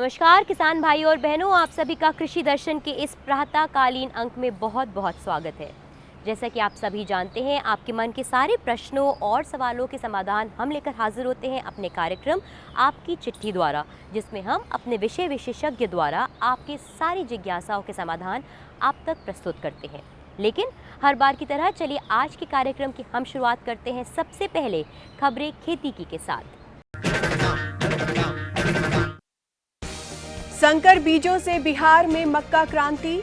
नमस्कार किसान भाइयों और बहनों, आप सभी का कृषि दर्शन के इस प्रातःकालीन अंक में बहुत बहुत स्वागत है। जैसा कि आप सभी जानते हैं, आपके मन के सारे प्रश्नों और सवालों के समाधान हम लेकर हाजिर होते हैं अपने कार्यक्रम आपकी चिट्ठी द्वारा, जिसमें हम अपने विषय विशेषज्ञ द्वारा आपके सारी जिज्ञासाओं के समाधान आप तक प्रस्तुत करते हैं। लेकिन हर बार की तरह चलिए आज के कार्यक्रम की हम शुरुआत करते हैं सबसे पहले खबरें खेती की के साथ। संकर बीजों से बिहार में मक्का क्रांति।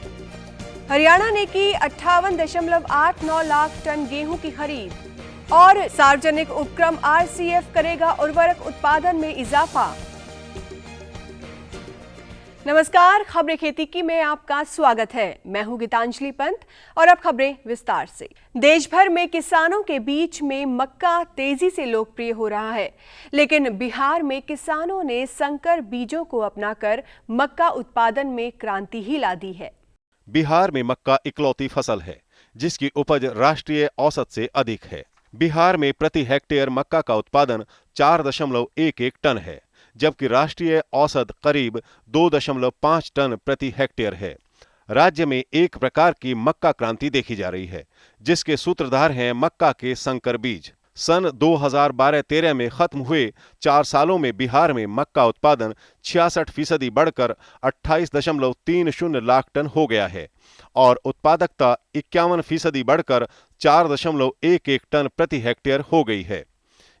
हरियाणा ने की 58.89 लाख टन गेहूं की खरीद और सार्वजनिक उपक्रम आरसीएफ करेगा उर्वरक उत्पादन में इजाफा। नमस्कार, खबरें खेती की में आपका स्वागत है। मैं हूं गीतांजलि पंत और अब खबरें विस्तार से। देश भर में किसानों के बीच में मक्का तेजी से लोकप्रिय हो रहा है, लेकिन बिहार में किसानों ने संकर बीजों को अपनाकर मक्का उत्पादन में क्रांति ही ला दी है। बिहार में मक्का इकलौती फसल है जिसकी उपज राष्ट्रीय औसत से अधिक है। बिहार में प्रति हेक्टेयर मक्का का उत्पादन 4.11 टन है, जबकि राष्ट्रीय औसत करीब 2.5 टन प्रति हेक्टेयर है। राज्य में एक प्रकार की मक्का क्रांति देखी जा रही है, जिसके सूत्रधार हैं मक्का के संकर बीज। सन 2012-13 में खत्म हुए 4 सालों में बिहार में मक्का उत्पादन 66% बढ़कर 28.30 लाख टन हो गया है और उत्पादकता 51% बढ़कर 4.11 टन प्रति हेक्टेयर हो गई है,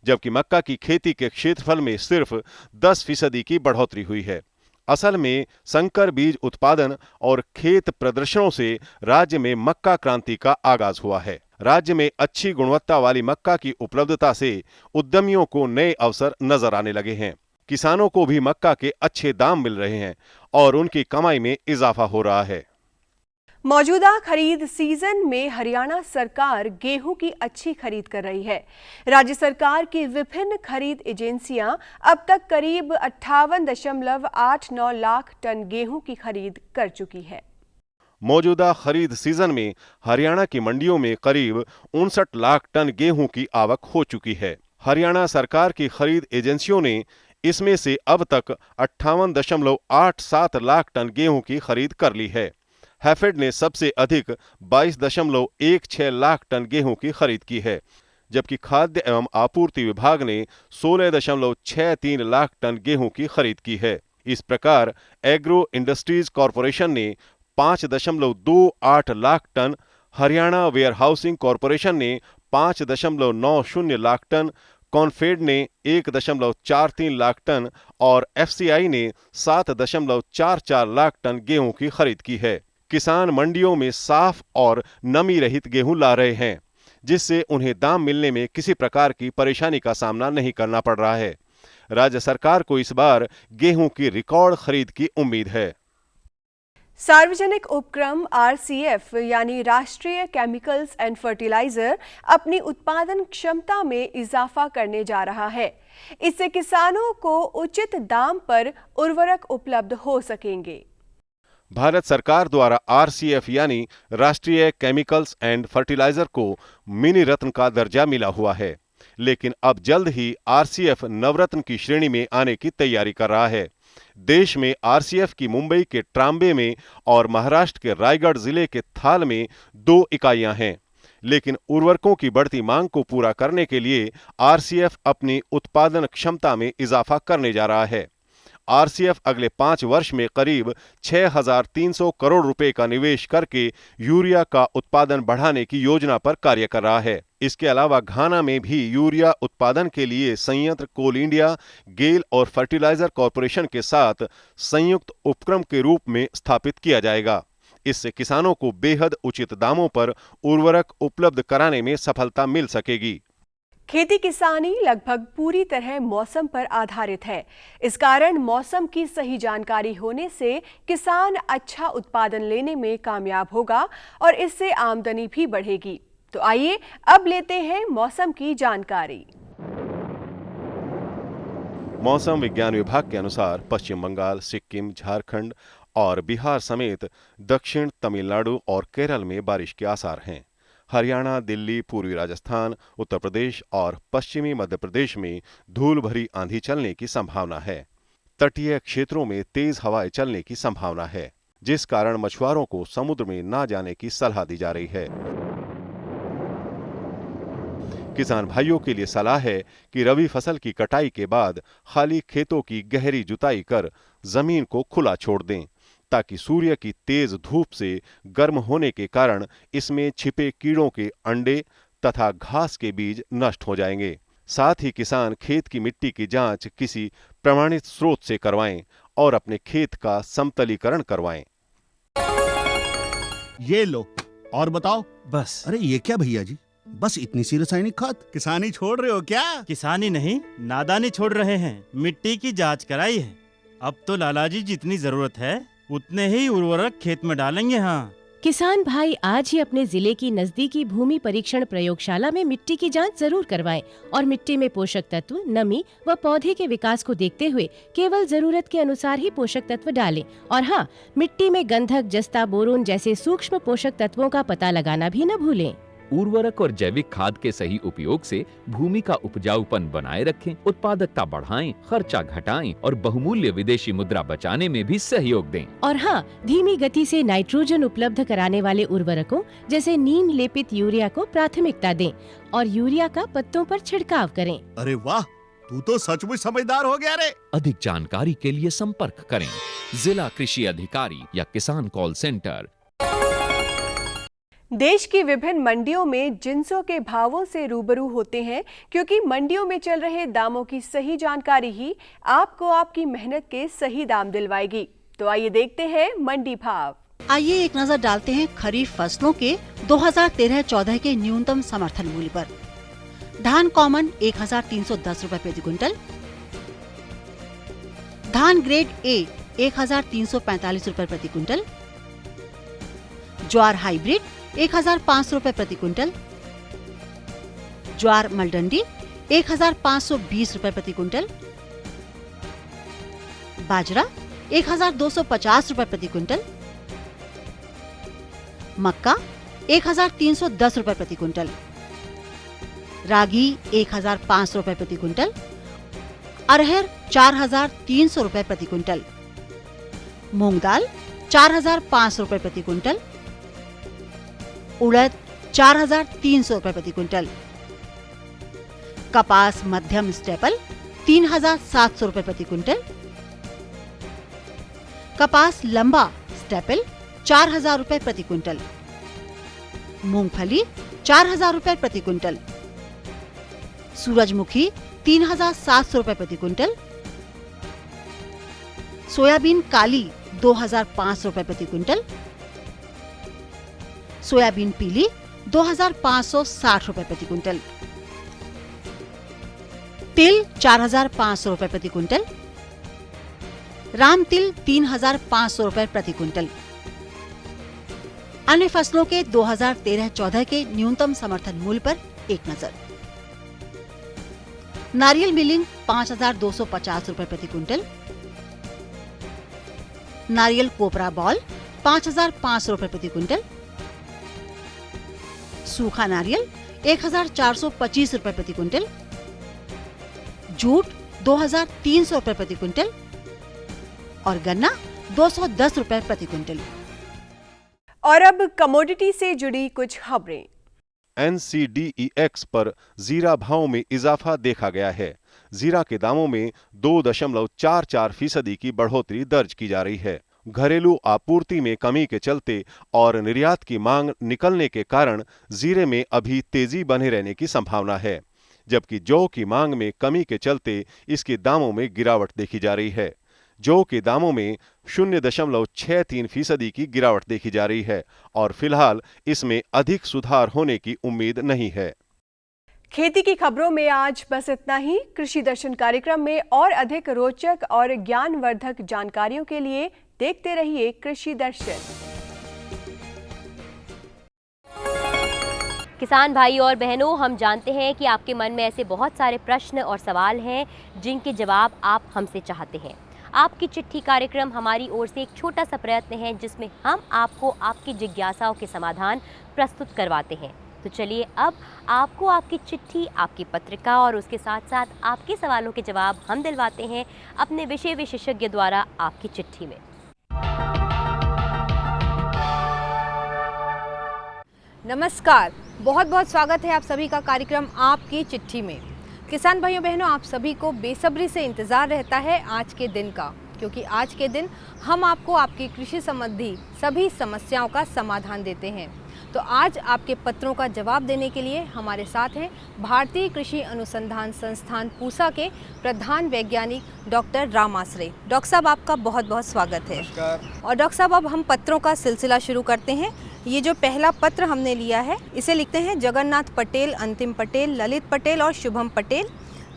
जबकि मक्का की खेती के क्षेत्रफल में सिर्फ 10% की बढ़ोतरी हुई है। असल में संकर बीज उत्पादन और खेत प्रदर्शनों से राज्य में मक्का क्रांति का आगाज हुआ है। राज्य में अच्छी गुणवत्ता वाली मक्का की उपलब्धता से उद्यमियों को नए अवसर नजर आने लगे हैं। किसानों को भी मक्का के अच्छे दाम मिल रहे हैं और उनकी कमाई में इजाफा हो रहा है। मौजूदा खरीद सीजन में हरियाणा सरकार गेहूं की अच्छी खरीद कर रही है। राज्य सरकार की विभिन्न खरीद एजेंसियां अब तक करीब 58.89 लाख टन गेहूं की खरीद कर चुकी है। मौजूदा खरीद सीजन में हरियाणा की मंडियों में करीब 59 लाख टन गेहूं की आवक हो चुकी है। हरियाणा सरकार की खरीद एजेंसियों ने इसमें से अब तक 58.87 लाख टन गेहूं की खरीद कर ली है। हैफेड ने सबसे अधिक 22.16 लाख टन गेहूं की खरीद की है, जबकि खाद्य एवं आपूर्ति विभाग ने 16.63 लाख टन गेहूं की खरीद की है। इस प्रकार एग्रो इंडस्ट्रीज कॉरपोरेशन ने 5.28 लाख टन, हरियाणा वेयर हाउसिंग कॉरपोरेशन ने 5.90 लाख टन, कॉनफेड ने 1.43 लाख टन और एफसीआई ने 7.44 लाख टन गेहूं की खरीद की है। किसान मंडियों में साफ और नमी रहित गेहूं ला रहे हैं, जिससे उन्हें दाम मिलने में किसी प्रकार की परेशानी का सामना नहीं करना पड़ रहा है। राज्य सरकार को इस बार गेहूं की रिकॉर्ड खरीद की उम्मीद है। सार्वजनिक उपक्रम आरसीएफ यानी राष्ट्रीय केमिकल्स एंड फर्टिलाइजर अपनी उत्पादन क्षमता में इजाफा करने जा रहा है। इससे किसानों को उचित दाम पर उर्वरक उपलब्ध हो सकेंगे। भारत सरकार द्वारा आरसीएफ यानी राष्ट्रीय केमिकल्स एंड फर्टिलाइजर को मिनी रत्न का दर्जा मिला हुआ है, लेकिन अब जल्द ही आरसीएफ नवरत्न की श्रेणी में आने की तैयारी कर रहा है। देश में आरसीएफ की मुंबई के ट्राम्बे में और महाराष्ट्र के रायगढ़ जिले के थाल में 2 इकाइयां हैं, लेकिन उर्वरकों की बढ़ती मांग को पूरा करने के लिए आरसीएफ अपनी उत्पादन क्षमता में इजाफा करने जा रहा है। आरसीएफ अगले 5 वर्ष में करीब 6,300 करोड़ रुपए का निवेश करके यूरिया का उत्पादन बढ़ाने की योजना पर कार्य कर रहा है। इसके अलावा घाना में भी यूरिया उत्पादन के लिए संयंत्र कोल इंडिया, गेल और फर्टिलाइजर कॉरपोरेशन के साथ संयुक्त उपक्रम के रूप में स्थापित किया जाएगा। इससे किसानों को बेहद उचित दामों पर उर्वरक उपलब्ध कराने में सफलता मिल सकेगी। खेती किसानी लगभग पूरी तरह मौसम पर आधारित है। इस कारण मौसम की सही जानकारी होने से किसान अच्छा उत्पादन लेने में कामयाब होगा और इससे आमदनी भी बढ़ेगी। तो आइए अब लेते हैं मौसम की जानकारी। मौसम विज्ञान विभाग के अनुसार पश्चिम बंगाल, सिक्किम, झारखंड और बिहार समेत दक्षिण तमिलनाडु और केरल में बारिश के आसार हैं। हरियाणा, दिल्ली, पूर्वी राजस्थान, उत्तर प्रदेश और पश्चिमी मध्य प्रदेश में धूल भरी आंधी चलने की संभावना है। तटीय क्षेत्रों में तेज हवाएं चलने की संभावना है, जिस कारण मछुआरों को समुद्र में न जाने की सलाह दी जा रही है। किसान भाइयों के लिए सलाह है कि रबी फसल की कटाई के बाद खाली खेतों की गहरी जुताई कर जमीन को खुला छोड़ दें, ताकि सूर्य की तेज धूप से गर्म होने के कारण इसमें छिपे कीड़ों के अंडे तथा घास के बीज नष्ट हो जाएंगे। साथ ही किसान खेत की मिट्टी की जांच किसी प्रमाणित स्रोत से करवाएं और अपने खेत का समतलीकरण करवाएं। ये लो, और बताओ। बस। अरे ये क्या भैया जी, बस इतनी सी रासायनिक खाद? किसानी छोड़ रहे हो क्या? किसानी नहीं, नादानी छोड़ रहे हैं। मिट्टी की जांच कराई है। अब तो लालाजी जितनी जरूरत है उतने ही उर्वरक खेत में डालेंगे। हाँ, किसान भाई आज ही अपने जिले की नजदीकी भूमि परीक्षण प्रयोगशाला में मिट्टी की जांच जरूर करवाएं और मिट्टी में पोषक तत्व, नमी व पौधे के विकास को देखते हुए केवल जरूरत के अनुसार ही पोषक तत्व डालें। और हाँ, मिट्टी में गंधक, जस्ता, बोरोन जैसे सूक्ष्म पोषक तत्वों का पता लगाना भी न भूलें। उर्वरक और जैविक खाद के सही उपयोग से भूमि का उपजाऊपन बनाए रखें, उत्पादकता बढ़ाएं, खर्चा घटाएं और बहुमूल्य विदेशी मुद्रा बचाने में भी सहयोग दें। और हाँ, धीमी गति से नाइट्रोजन उपलब्ध कराने वाले उर्वरकों जैसे नीम लेपित यूरिया को प्राथमिकता दें और यूरिया का पत्तों पर छिड़काव करें। अरे वाह, तू तो सचमुच समझदार हो गया रे। अधिक जानकारी के लिए संपर्क करें जिला कृषि अधिकारी या किसान कॉल सेंटर। देश की विभिन्न मंडियों में जिंसों के भावों से रूबरू होते हैं, क्योंकि मंडियों में चल रहे दामों की सही जानकारी ही आपको आपकी मेहनत के सही दाम दिलवाएगी। तो आइए देखते हैं मंडी भाव। आइए एक नजर डालते हैं खरीफ फसलों के 2013-14 के न्यूनतम समर्थन मूल्य पर। धान कॉमन 1310 रुपए प्रति क्विंटल, धान ग्रेड ए 1345 रुपए प्रति क्विंटल, ज्वार हाइब्रिड 1500 रुपए प्रति क्विंटल, ज्वार मलडंडी 1520 रुपए प्रति क्विंटल, बाजरा 1250 रुपए प्रति क्विंटल, मक्का 1310 रुपए प्रति क्विंटल, रागी 1500 रुपए प्रति क्विंटल, अरहर 4300 रुपए प्रति क्विंटल, मूंग दाल 4500 रुपए प्रति क्विंटल, उड़द 4300 रुपए प्रति क्विंटल, कपास मध्यम स्टेपल 3700 रुपए प्रति क्विंटल, कपास लंबा स्टेपल 4000 रुपए प्रति क्विंटल, मूंगफली 4000 रुपए प्रति क्विंटल, सूरजमुखी 3700 रुपए प्रति क्विंटल, सोयाबीन काली 2500 रुपए प्रति क्विंटल, सोयाबीन पीली 2560 रुपए प्रति क्विंटल, तिल 4500 रुपए प्रति क्विंटल, राम तिल 3500 रुपए प्रति क्विंटल। अन्य फसलों के 2013-14 के न्यूनतम समर्थन मूल्य पर एक नजर। नारियल मिलिंग 5250 रुपए प्रति क्विंटल, नारियल कोपरा बॉल 5500 रुपए प्रति क्विंटल, सूखा नारियल 1425 रुपए प्रति क्विंटल, जूट 2300 रुपए प्रति क्विंटल और गन्ना 210 रुपए प्रति क्विंटल। और अब कमोडिटी से जुड़ी कुछ खबरें। NCDEX पर जीरा भाव में इजाफा देखा गया है। जीरा के दामों में 2.44% की बढ़ोतरी दर्ज की जा रही है। घरेलू आपूर्ति में कमी के चलते और निर्यात की मांग निकलने के कारण जीरे में अभी तेजी बने रहने की संभावना है, जबकि जौ की मांग में कमी के चलते इसके दामों में गिरावट देखी जा रही है। जौ के दामों में 0.63% की गिरावट देखी जा रही है और फिलहाल इसमें अधिक सुधार होने की उम्मीद नहीं है। खेती की खबरों में आज बस इतना ही। कृषि दर्शन कार्यक्रम में और अधिक रोचक और ज्ञानवर्धक जानकारियों के लिए देखते रहिए कृषि दर्शन। किसान भाई और बहनों, हम जानते हैं कि आपके मन में ऐसे बहुत सारे प्रश्न और सवाल हैं जिनके जवाब आप हमसे चाहते हैं। आपकी चिट्ठी कार्यक्रम हमारी ओर से एक छोटा सा प्रयत्न है जिसमें हम आपको आपकी जिज्ञासाओं के समाधान प्रस्तुत करवाते हैं। तो चलिए अब आपको आपकी चिट्ठी, आपकी पत्रिका और उसके साथ साथ आपके सवालों के जवाब हम दिलवाते हैं अपने विषय विशेषज्ञ द्वारा आपकी चिट्ठी में। नमस्कार, बहुत बहुत स्वागत है आप सभी का कार्यक्रम आपकी चिट्ठी में। किसान भाइयों बहनों, आप सभी को बेसब्री से इंतज़ार रहता है आज के दिन का, क्योंकि आज के दिन हम आपको आपकी कृषि संबंधी सभी समस्याओं का समाधान देते हैं। तो आज आपके पत्रों का जवाब देने के लिए हमारे साथ हैं भारतीय कृषि अनुसंधान संस्थान पूसा के प्रधान वैज्ञानिक डॉक्टर राम आसरे। डॉक्टर साहब, आपका बहुत बहुत स्वागत है। और डॉक्टर साहब, अब हम पत्रों का सिलसिला शुरू करते हैं। ये जो पहला पत्र हमने लिया है, इसे लिखते हैं जगन्नाथ पटेल, अंतिम पटेल, ललित पटेल और शुभम पटेल,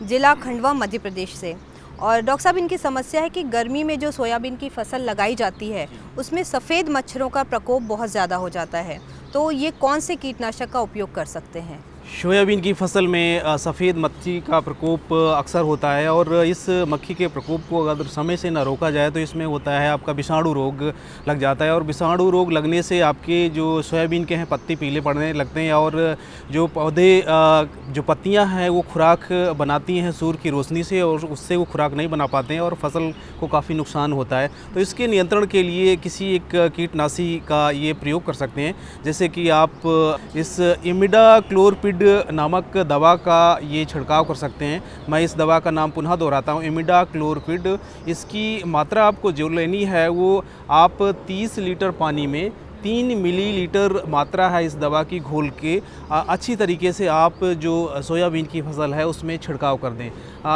जिला खंडवा, मध्य प्रदेश से। और डॉक्टर साहब, इनकी समस्या है कि गर्मी में जो सोयाबीन की फसल लगाई जाती है उसमें सफ़ेद मच्छरों का प्रकोप बहुत ज़्यादा हो जाता है, तो ये कौन से कीटनाशक का उपयोग कर सकते हैं? सोयाबीन की फसल में सफ़ेद मक्खी का प्रकोप अक्सर होता है और इस मक्खी के प्रकोप को अगर समय से न रोका जाए तो इसमें होता है आपका विषाणु रोग लग जाता है। और विषाणु रोग लगने से आपके जो सोयाबीन के हैं पत्ते पीले पड़ने लगते हैं और जो पौधे जो पत्तियां हैं वो खुराक बनाती हैं सूर्य की रोशनी से, और उससे वो खुराक नहीं बना पाते हैं और फसल को काफ़ी नुकसान होता है। तो इसके नियंत्रण के लिए किसी एक कीटनाशी का ये प्रयोग कर सकते हैं, जैसे कि आप इस इमिडाक्लोरपिड नामक दवा का ये छिड़काव कर सकते हैं। मैं इस दवा का नाम पुनः दोहराता हूँ, इमिडाक्लोरपिड। इसकी मात्रा आपको जो लेनी है वो आप 30 लीटर पानी में 3 मिलीलीटर मात्रा है इस दवा की घोल के अच्छी तरीके से आप जो सोयाबीन की फसल है उसमें छिड़काव कर दें।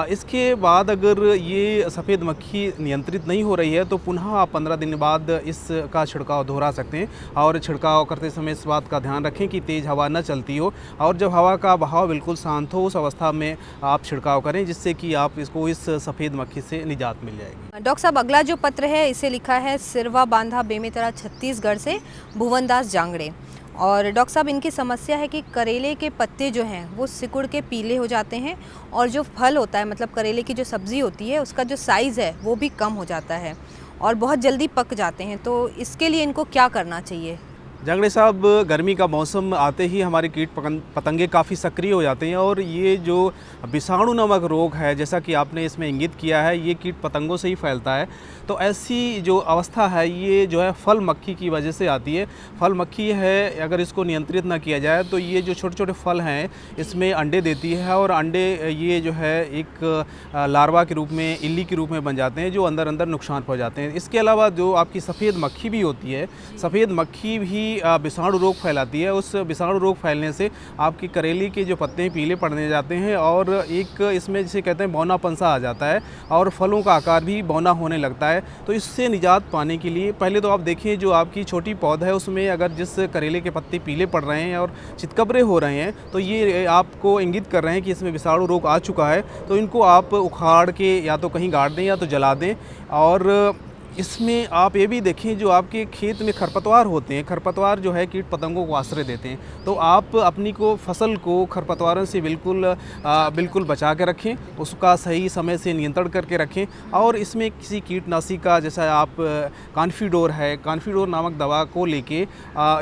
इसके बाद अगर ये सफ़ेद मक्खी नियंत्रित नहीं हो रही है तो पुनः आप 15 दिन बाद इसका छिड़काव दोहरा सकते हैं। और छिड़काव करते समय इस बात का ध्यान रखें कि तेज़ हवा न चलती हो, और जब हवा का बहाव बिल्कुल शांत हो उस अवस्था में आप छिड़काव करें, जिससे कि आप इसको इस सफ़ेद मक्खी से निजात मिल जाएगी। डॉक्टर साहब, अगला जो पत्र है इसे लिखा है सिरवा बांधा, बेमेतरा, छत्तीसगढ़ से भुवनदास जांगड़े। और डॉक्टर साहब, इनकी समस्या है कि करेले के पत्ते जो हैं वो सिकुड़ के पीले हो जाते हैं और जो फल होता है, मतलब करेले की जो सब्ज़ी होती है उसका जो साइज़ है वो भी कम हो जाता है और बहुत जल्दी पक जाते हैं। तो इसके लिए इनको क्या करना चाहिए? जांगड़े साहब, गर्मी का मौसम आते ही हमारे कीट पतंगे काफ़ी सक्रिय हो जाते हैं और ये जो विषाणु नामक रोग है, जैसा कि आपने इसमें इंगित किया है, ये कीट पतंगों से ही फैलता है। तो ऐसी जो अवस्था है ये जो है फल मक्खी की वजह से आती है। फल मक्खी है, अगर इसको नियंत्रित ना किया जाए तो ये जो छोटे छोटे फल हैं इसमें अंडे देती है और अंडे ये जो है एक लार्वा के रूप में, इल्ली के रूप में बन जाते हैं जो अंदर अंदर नुकसान पहुँचाते हैं। इसके अलावा जो आपकी सफ़ेद मक्खी भी होती है, सफ़ेद मक्खी भी विषाणु रोग फैलाती है। उस विषाणु रोग फैलने से आपकी करेली के जो पत्ते पीले पड़ने जाते हैं और एक इसमें जिसे कहते हैं बौनापन सा आ जाता है और फलों का आकार भी बौना होने लगता है। तो इससे निजात पाने के लिए पहले तो आप देखें जो आपकी छोटी पौधा है उसमें अगर जिस करेले के पत्ते पीले पड़ रहे हैं और चितकबरे हो रहे हैं तो ये आपको इंगित कर रहे हैं कि इसमें विषाणु रोग आ चुका है। तो इनको आप उखाड़ के या तो कहीं गाड़ दें या तो जला दें। और इसमें आप ये भी देखें जो आपके खेत में खरपतवार होते हैं, खरपतवार जो है कीट पतंगों को आश्रय देते हैं, तो आप अपनी को फसल को खरपतवारों से बिल्कुल बचा के रखें, उसका सही समय से नियंत्रण करके रखें। और इसमें किसी कीटनाशी का, जैसा आप कॉन्फिडोर है, कॉन्फिडोर नामक दवा को लेके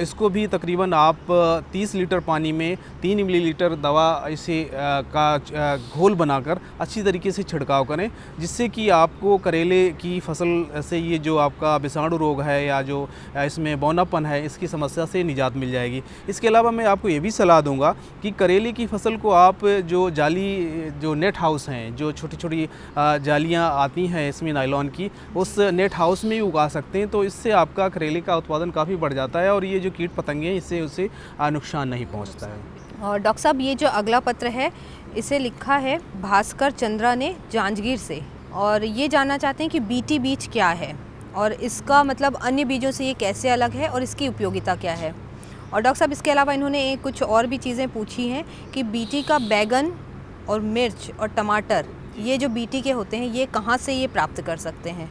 इसको भी तकरीबन आप 30 लीटर पानी में 3 मिलीलीटर दवा इसे का घोल बनाकर अच्छी तरीके से छिड़काव करें, जिससे कि आपको करेले की फसल से ये जो आपका विषाणु रोग है या जो इसमें बौनापन है इसकी समस्या से निजात मिल जाएगी। इसके अलावा मैं आपको ये भी सलाह दूंगा कि करेले की फसल को आप जो जाली, जो नेट हाउस हैं, जो छोटी छोटी जालियां आती हैं इसमें नायलॉन की, उस नेट हाउस में ही उगा सकते हैं। तो इससे आपका करेले का उत्पादन काफ़ी बढ़ जाता है और ये जो कीट पतंगे हैं इससे उसे नुकसान नहीं पहुँचता है। और डॉक्टर साहब, ये जो अगला पत्र है इसे लिखा है भास्कर चंद्रा ने जांजगीर से, और ये जानना चाहते हैं कि बीटी बीज क्या है और इसका मतलब अन्य बीजों से ये कैसे अलग है और इसकी उपयोगिता क्या है। और डॉक्टर साहब, इसके अलावा इन्होंने कुछ और भी चीज़ें पूछी हैं कि बीटी का बैगन और मिर्च और टमाटर, ये जो बीटी के होते हैं ये कहाँ से ये प्राप्त कर सकते हैं।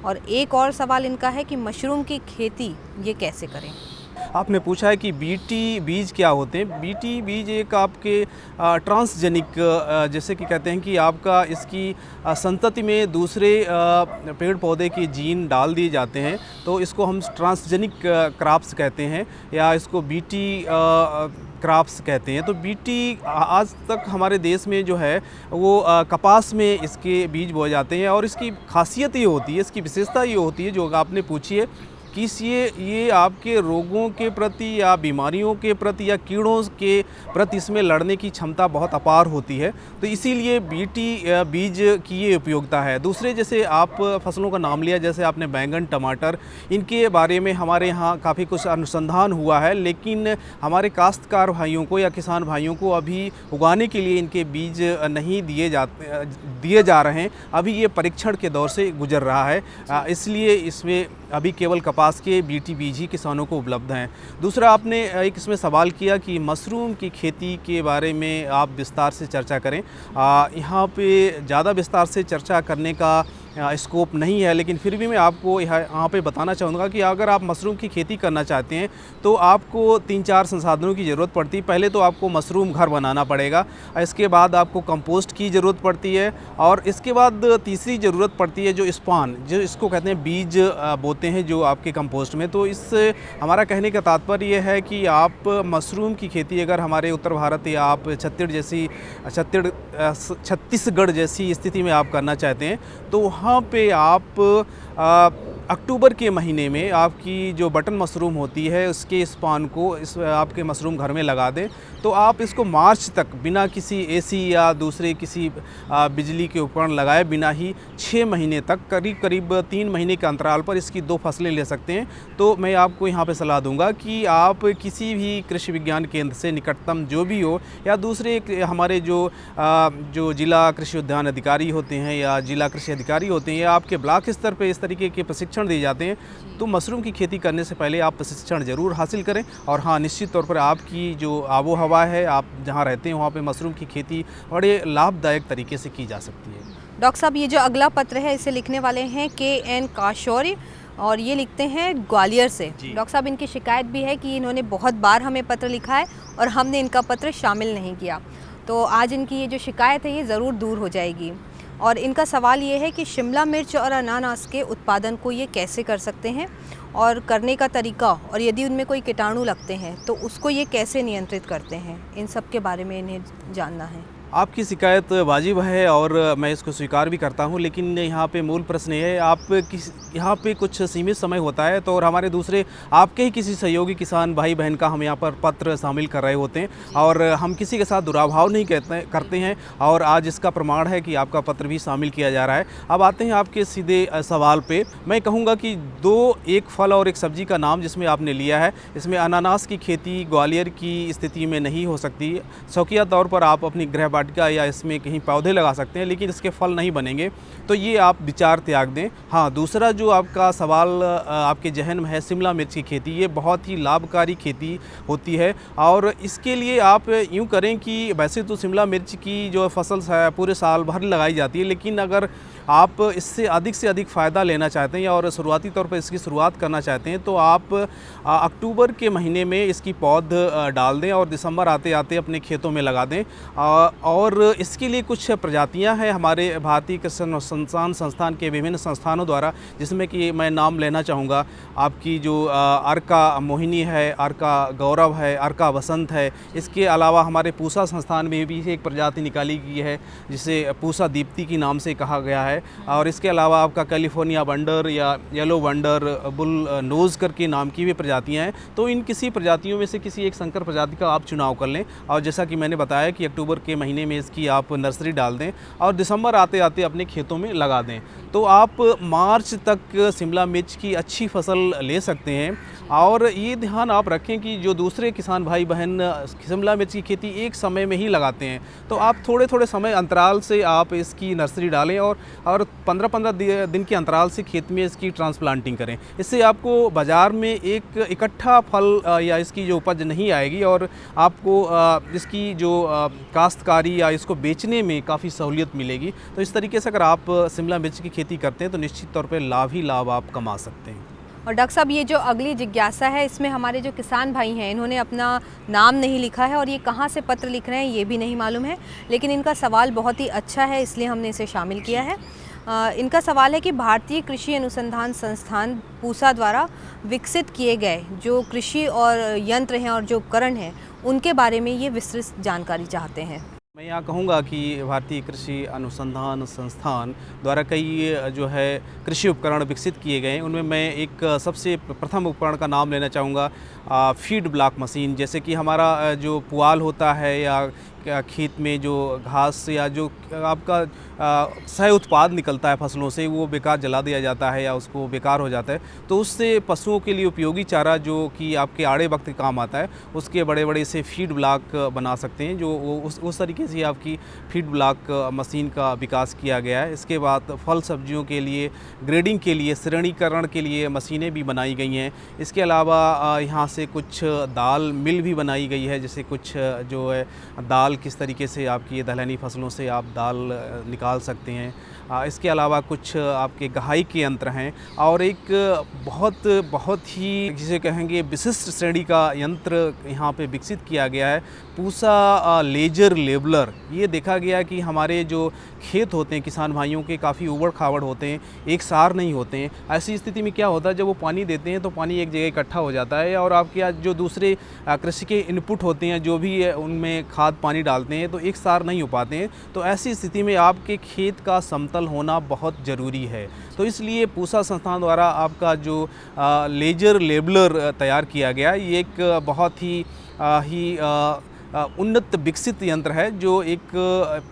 और एक और सवाल इनका है कि मशरूम की खेती ये कैसे करें। आपने पूछा है कि बीटी बीज क्या होते हैं। बीटी बीज एक आपके ट्रांसजेनिक, जैसे कि कहते हैं कि आपका इसकी संतति में दूसरे पेड़ पौधे के जीन डाल दिए जाते हैं, तो इसको हम ट्रांसजेनिक क्रॉप्स कहते हैं या इसको बीटी क्रॉप्स कहते हैं। तो बीटी आज तक हमारे देश में जो है वो कपास में इसके बीज बोए जाते हैं और इसकी खासियत ये होती है, इसकी विशेषता ये होती है जो आपने पूछी है कि ये आपके रोगों के प्रति या बीमारियों के प्रति या कीड़ों के प्रति इसमें लड़ने की क्षमता बहुत अपार होती है। तो इसीलिए बीटी बीज की ये उपयोगिता है। दूसरे जैसे आप फसलों का नाम लिया, जैसे आपने बैंगन, टमाटर, इनके बारे में हमारे यहाँ काफ़ी कुछ अनुसंधान हुआ है, लेकिन हमारे काश्तकार भाइयों को या किसान भाइयों को अभी उगाने के लिए इनके बीज नहीं दिए जा रहे हैं। अभी ये परीक्षण के दौर से गुजर रहा है, इसलिए इसमें अभी केवल कपास के बीटी बीज ही किसानों को उपलब्ध हैं। दूसरा आपने एक इसमें सवाल किया कि मशरूम की खेती के बारे में आप विस्तार से चर्चा करें। यहाँ पे ज़्यादा विस्तार से चर्चा करने का स्कोप नहीं है, लेकिन फिर भी मैं आपको यहाँ पे बताना चाहूँगा कि अगर आप मशरूम की खेती करना चाहते हैं तो आपको 3-4 संसाधनों की ज़रूरत पड़ती है। पहले तो आपको मशरूम घर बनाना पड़ेगा, इसके बाद आपको कंपोस्ट की ज़रूरत पड़ती है और इसके बाद तीसरी ज़रूरत पड़ती है जो स्पान, जो इसको कहते हैं बीज बोते हैं जो आपके कंपोस्ट में। तो इससे हमारा कहने का तात्पर्य ये है कि आप मशरूम की खेती अगर हमारे उत्तर भारत या आप छत्तीसगढ़ जैसी स्थिति में आप करना चाहते हैं तो वहाँ पे आप अक्टूबर के महीने में आपकी जो बटन मशरूम होती है उसके स्पान को आपके मशरूम घर में लगा दें तो आप इसको मार्च तक बिना किसी एसी या दूसरे किसी बिजली के उपकरण लगाए बिना ही 6 महीने तक करीब 3 महीने के अंतराल पर इसकी 2 फसलें ले सकते हैं। तो मैं आपको यहाँ पे सलाह दूंगा कि आप किसी भी कृषि विज्ञान केंद्र से निकटतम जो भी हो या दूसरे हमारे जो जिला कृषि उद्यान अधिकारी होते हैं या जिला कृषि अधिकारी होते हैं या आपके ब्लॉक स्तर पर इस तरीके के प्रशिक्षण दिए जाते हैं, तो मशरूम की खेती करने से पहले आप प्रशिक्षण ज़रूर हासिल करें। और हाँ, निश्चित तौर पर आपकी जो आबो हवा है, आप जहाँ रहते हैं वहाँ पे मशरूम की खेती बड़े लाभदायक तरीके से की जा सकती है। डॉक्टर साहब, ये जो अगला पत्र है इसे लिखने वाले हैं KN काशौर्य और ये लिखते हैं ग्वालियर से। डॉक्टर साहब, इनकी शिकायत भी है कि इन्होंने बहुत बार हमें पत्र लिखा है और हमने इनका पत्र शामिल नहीं किया, तो आज इनकी ये जो शिकायत है ये ज़रूर दूर हो जाएगी। और इनका सवाल ये है कि शिमला मिर्च और अनानास के उत्पादन को ये कैसे कर सकते हैं और करने का तरीका, और यदि उनमें कोई कीटाणु लगते हैं तो उसको ये कैसे नियंत्रित करते हैं, इन सब के बारे में इन्हें जानना है। आपकी शिकायत वाजिब है और मैं इसको स्वीकार भी करता हूं, लेकिन यहाँ पे मूल प्रश्न ये है, आप यहाँ पे कुछ सीमित समय होता है तो और हमारे दूसरे आपके ही किसी सहयोगी किसान भाई बहन का हम यहाँ पर पत्र शामिल कर रहे होते हैं और हम किसी के साथ दुराभाव नहीं करते हैं और आज इसका प्रमाण है कि आपका पत्र भी शामिल किया जा रहा है। अब आते हैं आपके सीधे सवाल पे। मैं कहूँगा कि एक फल और एक सब्जी का नाम जिसमें आपने लिया है, इसमें अनानास की खेती ग्वालियर की स्थिति में नहीं हो सकती। शौकिया तौर पर आप अपनी गृह वाटिका या इसमें कहीं पौधे लगा सकते हैं, लेकिन इसके फल नहीं बनेंगे, तो ये आप विचार त्याग दें। हाँ, दूसरा जो आपका सवाल आपके जहन में है, शिमला मिर्च की खेती, ये बहुत ही लाभकारी खेती होती है और इसके लिए आप यूँ करें कि वैसे तो शिमला मिर्च की जो फसल है पूरे साल भर लगाई जाती है, लेकिन अगर आप इससे से अधिक फ़ायदा लेना चाहते हैं और शुरुआती तौर पर इसकी शुरुआत करना चाहते हैं तो आप अक्टूबर के महीने में इसकी पौध डाल दें और दिसंबर आते आते अपने खेतों में लगा दें। और इसके लिए कुछ प्रजातियां हैं हमारे भारतीय कृषि अनुसंधान संस्थान के विभिन्न संस्थानों द्वारा, जिसमें कि मैं नाम लेना चाहूँगा। आपकी जो अर्का मोहिनी है, अर्का गौरव है, अर्का वसंत है। इसके अलावा हमारे पूसा संस्थान में भी एक प्रजाति निकाली गई है जिसे पूसा दीप्ति के नाम से कहा गया है। और इसके अलावा आपका कैलिफोर्निया वंडर या येलो वंडर, बुल नोज़ करके नाम की भी प्रजातियां हैं। तो इन किसी प्रजातियों में से किसी एक संकर प्रजाति का आप चुनाव कर लें और जैसा कि मैंने बताया कि अक्टूबर के महीने में इसकी आप नर्सरी डाल दें और दिसंबर आते आते अपने खेतों में लगा दें, तो आप मार्च तक शिमला मिर्च की अच्छी फसल ले सकते हैं। और ये ध्यान आप रखें कि जो दूसरे किसान भाई बहन शिमला मिर्च की खेती एक समय में ही लगाते हैं, तो आप थोड़े थोड़े समय अंतराल से आप इसकी नर्सरी डालें और 15-15 दिन के अंतराल से खेत में इसकी ट्रांसप्लांटिंग करें। इससे आपको बाज़ार में एक इकट्ठा फल या इसकी जो उपज नहीं आएगी और आपको इसकी जो काश्तकारी या इसको बेचने में काफ़ी सहूलियत मिलेगी। तो इस तरीके से अगर आप शिमला मिर्च की खेती करते हैं तो निश्चित तौर पर लाभ ही लाभ आप कमा सकते हैं। और डॉक्टर साहब, ये जो अगली जिज्ञासा है इसमें हमारे जो किसान भाई हैं इन्होंने अपना नाम नहीं लिखा है और ये कहाँ से पत्र लिख रहे हैं ये भी नहीं मालूम है, लेकिन इनका सवाल बहुत ही अच्छा है इसलिए हमने इसे शामिल किया है। इनका सवाल है कि भारतीय कृषि अनुसंधान संस्थान पूसा द्वारा विकसित किए गए जो कृषि और यंत्र हैं और जो उपकरण हैं उनके बारे में ये विस्तृत जानकारी चाहते हैं। मैं यहाँ कहूँगा कि भारतीय कृषि अनुसंधान संस्थान द्वारा कई जो है कृषि उपकरण विकसित किए गए हैं। उनमें मैं एक सबसे प्रथम उपकरण का नाम लेना चाहूँगा, फीड ब्लॉक मशीन। जैसे कि हमारा जो पुआल होता है या खेत में जो घास या जो आपका सह उत्पाद निकलता है फसलों से, वो बेकार जला दिया जाता है या उसको बेकार हो जाता है, तो उससे पशुओं के लिए उपयोगी चारा जो कि आपके आड़े वक्त काम आता है, उसके बड़े बड़े से फीड ब्लॉक बना सकते हैं, जो उस तरीके से आपकी फीड ब्लॉक मशीन का विकास किया गया है। इसके बाद फल सब्जियों के लिए ग्रेडिंग के लिए, श्रेणीकरण के लिए मशीनें भी बनाई गई हैं। इसके अलावा यहाँ से कुछ दाल मिल भी बनाई गई है, जैसे कुछ जो है दाल किस तरीके से आपकी दलहनी फसलों से आप दाल निकाल सकते हैं। इसके अलावा कुछ आपके गहाई के यंत्र हैं और एक बहुत ही जिसे कहेंगे विशिष्ट श्रेणी का यंत्र यहाँ पे विकसित किया गया है, पूसा लेजर लेबलर। ये देखा गया कि हमारे जो खेत होते हैं किसान भाइयों के काफ़ी उबड़ खाबड़ होते हैं, एक सार नहीं होते हैं। ऐसी स्थिति में क्या होता है, जब वो पानी देते हैं तो पानी एक जगह इकट्ठा हो जाता है और आपके यहाँ जो दूसरे कृषि के इनपुट होते हैं, जो भी उनमें खाद पानी डालते हैं, तो एक सार नहीं हो पाते हैं। तो ऐसी स्थिति में आपके खेत का समतल होना बहुत ज़रूरी है। तो इसलिए पूसा संस्थान द्वारा आपका जो लेजर लेबलर तैयार किया गया, ये एक बहुत ही उन्नत विकसित यंत्र है जो एक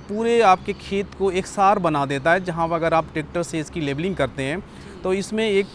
पूरे आपके खेत को एक सार बना देता है। जहां अगर आप ट्रैक्टर से इसकी लेबलिंग करते हैं तो इसमें एक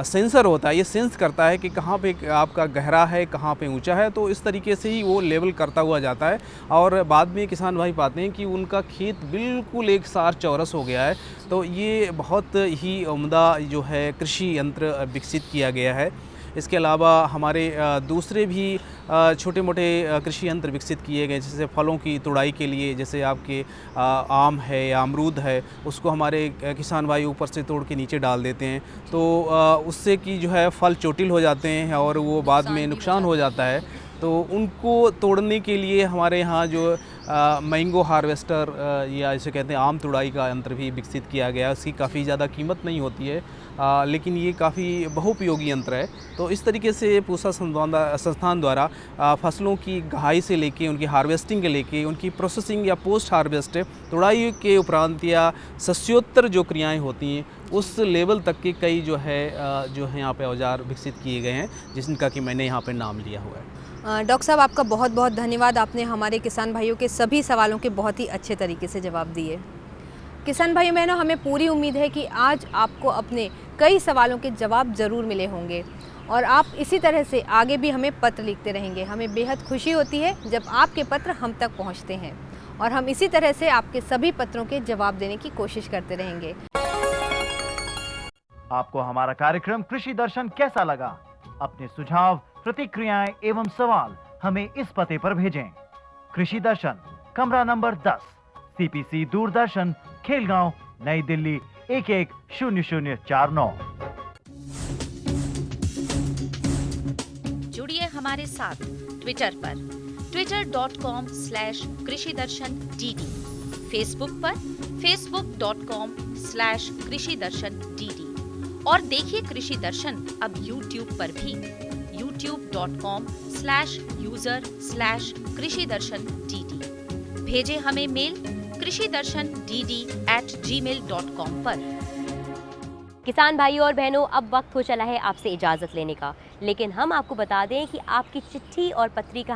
सेंसर होता है, ये सेंस करता है कि कहाँ पे आपका गहरा है, कहाँ पे ऊंचा है, तो इस तरीके से ही वो लेवल करता हुआ जाता है और बाद में किसान भाई पाते हैं कि उनका खेत बिल्कुल एक सार चौरस हो गया है। तो ये बहुत ही उम्दा जो है कृषि यंत्र विकसित किया गया है। इसके अलावा हमारे दूसरे भी छोटे मोटे कृषि यंत्र विकसित किए गए, जैसे फलों की तुड़ाई के लिए, जैसे आपके आम है या अमरूद है, उसको हमारे किसान भाई ऊपर से तोड़ के नीचे डाल देते हैं, तो उससे कि जो है फल चोटिल हो जाते हैं और वो बाद में नुकसान हो जाता है। तो उनको तोड़ने के लिए हमारे यहाँ जो मैंगो हार्वेस्टर या इसे कहते हैं आम तुड़ाई का यंत्र भी विकसित किया गया है। उसकी काफ़ी ज़्यादा कीमत नहीं होती है, लेकिन ये काफ़ी बहुपयोगी यंत्र है। तो इस तरीके से पूसा संस्थान द्वारा फसलों की गहाई से लेके उनकी हार्वेस्टिंग के लेके उनकी प्रोसेसिंग या पोस्ट हार्वेस्ट तुड़ाई के उपरांत या सस्योत्तर जो क्रियाएँ होती हैं, उस लेवल तक के कई जो है यहाँ पे औजार विकसित किए गए हैं, जिनका कि मैंने यहाँ पे नाम लिया हुआ है। डॉक्टर साहब, आपका बहुत बहुत धन्यवाद। आपने हमारे किसान भाइयों के सभी सवालों के बहुत ही अच्छे तरीके से जवाब दिए। किसान भाइयों बहनों, हमें पूरी उम्मीद है कि आज आपको अपने कई सवालों के जवाब ज़रूर मिले होंगे और आप इसी तरह से आगे भी हमें पत्र लिखते रहेंगे। हमें बेहद खुशी होती है जब आपके पत्र हम तक पहुँचते हैं और हम इसी तरह से आपके सभी पत्रों के जवाब देने की कोशिश करते रहेंगे। आपको हमारा कार्यक्रम कृषि दर्शन कैसा लगा? अपने सुझाव, प्रतिक्रियाएं एवं सवाल हमें इस पते पर भेजें। कृषि दर्शन, कमरा नंबर 10, CPC दूरदर्शन, खेलगांव, नई दिल्ली 110049। जुड़िए हमारे साथ ट्विटर पर twitter.com/कृषिदर्शन-dd, फेसबुक पर facebook.com/कृषिदर्शन-dd और देखिए कृषि दर्शन अब YouTube पर भी youtube.com/user/कृषिदर्शन-dd। भेजे हमें मेल कृषिदर्शन-dd@gmail.com पर। किसान भाइयों और बहनों, अब वक्त हो चला है आपसे इजाज़त लेने का, लेकिन हम आपको बता दें कि आपकी चिट्ठी और पत्री का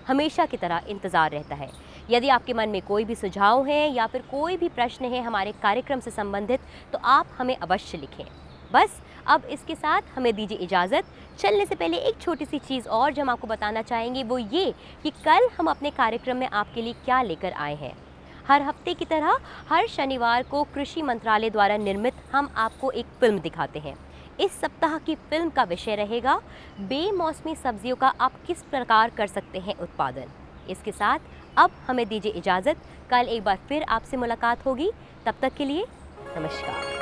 हमेशा की तरह इंतज़ार रहता है। यदि आपके मन में कोई भी सुझाव है या फिर कोई भी प्रश्न है हमारे कार्यक्रम से संबंधित, तो आप हमें अवश्य लिखें। बस अब इसके साथ हमें दीजिए इजाज़त। चलने से पहले एक छोटी सी चीज़ और जो हम आपको बताना चाहेंगे वो ये कि कल हम अपने कार्यक्रम में आपके लिए क्या लेकर आए हैं। हर हफ्ते की तरह हर शनिवार को कृषि मंत्रालय द्वारा निर्मित हम आपको एक फ़िल्म दिखाते हैं। इस सप्ताह की फ़िल्म का विषय रहेगा बेमौसमी सब्जियों का आप किस प्रकार कर सकते हैं उत्पादन। इसके साथ अब हमें दीजिए इजाज़त। कल एक बार फिर आपसे मुलाकात होगी, तब तक के लिए नमस्कार।